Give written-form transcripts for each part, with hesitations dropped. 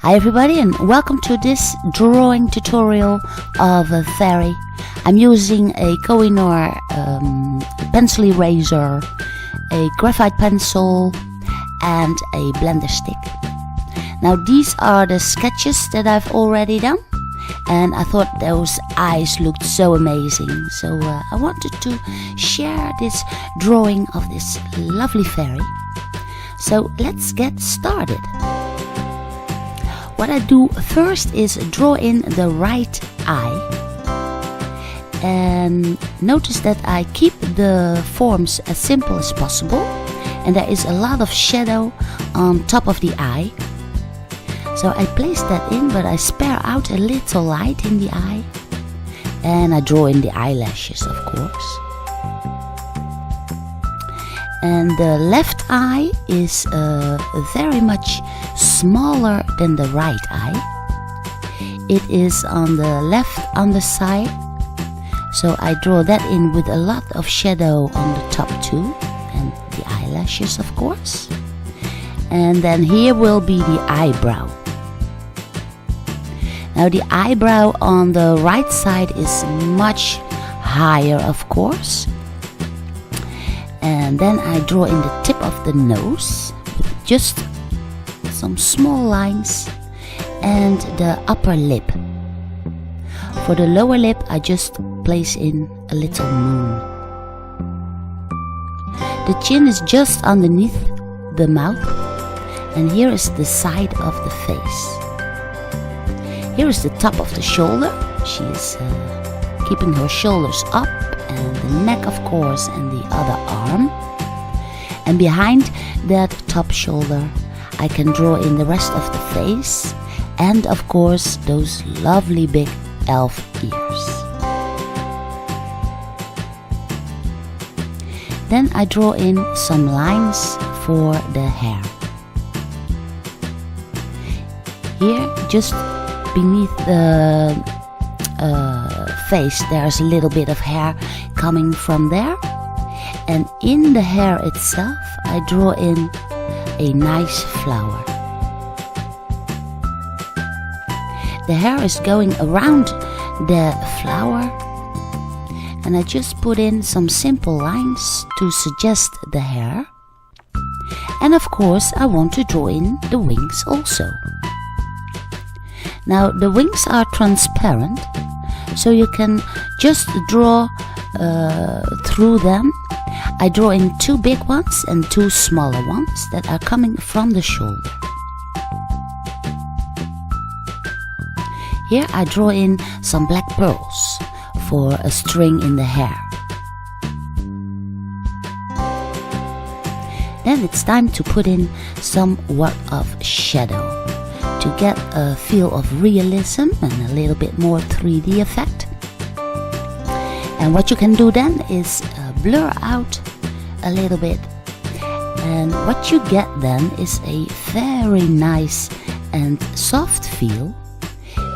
Hi everybody, and welcome to this drawing tutorial of a fairy. I'm using a Kohinoor pencil eraser, a graphite pencil and a blender stick. Now these are the sketches that I've already done, and I thought those eyes looked so amazing, so I wanted to share this drawing of this lovely fairy. So let's get started. What I do first is draw in the right eye, and notice that I keep the forms as simple as possible, and there is a lot of shadow on top of the eye. So I place that in, but I spare out a little light in the eye, and I draw in the eyelashes, of course. And the left eye is very much smaller than the right eye. It is on the left underside, so I draw that in with a lot of shadow on the top too, and the eyelashes, of course. And then here will be the eyebrow. Now the eyebrow on the right side is much higher, of course. And then I draw in the tip of the nose with just some small lines, and the upper lip. For the lower lip I just place in a little moon. The chin is just underneath the mouth, and here is the side of the face. Here is the top of the shoulder. She is keeping her shoulders up, and the neck, of course, and the other arm. And behind that top shoulder I can draw in the rest of the face, and of course those lovely big elf ears. Then I draw in some lines for the hair. Here, just beneath the face, there's a little bit of hair coming from there, and in the hair itself I draw in a nice flower. The hair is going around the flower, and I just put in some simple lines to suggest the hair. And of course I want to draw in the wings also. Now the wings are transparent, so you can just draw through them. I draw in two big ones and two smaller ones that are coming from the shoulder. Here I draw in some black pearls for a string in the hair. Then it's time to put in somewhat of shadow to get a feel of realism and a little bit more 3D effect. And what you can do then is blur out a little bit, and what you get then is a very nice and soft feel,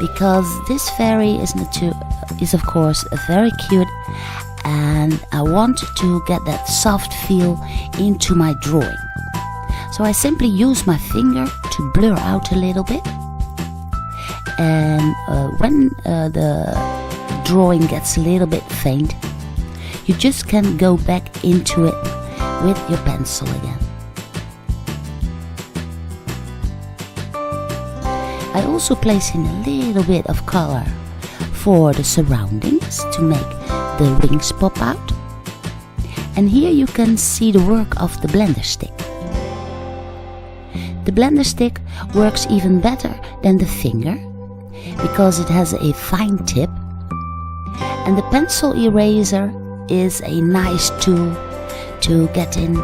because this fairy is of course very cute, and I want to get that soft feel into my drawing. So I simply use my finger to blur out a little bit, and when the drawing gets a little bit faint, you just can go back into it with your pencil again. I also place in a little bit of color for the surroundings to make the wings pop out. And here you can see the work of the blender stick. The blender stick works even better than the finger, because it has a fine tip, and the pencil eraser is a nice tool to get in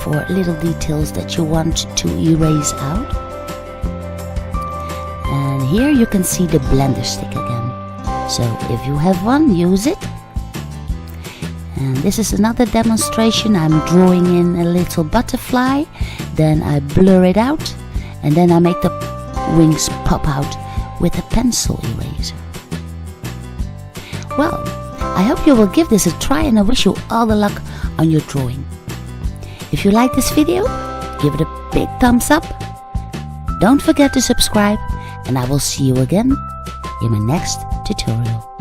for little details that you want to erase out. And here you can see the blender stick again, so if you have one, use it. And this is another demonstration. I'm drawing in a little butterfly, then I blur it out, and then I make the wings pop out with a pencil eraser. Well, I hope you will give this a try, and I wish you all the luck on your drawing. If you like this video, give it a big thumbs up. Don't forget to subscribe, and I will see you again in my next tutorial.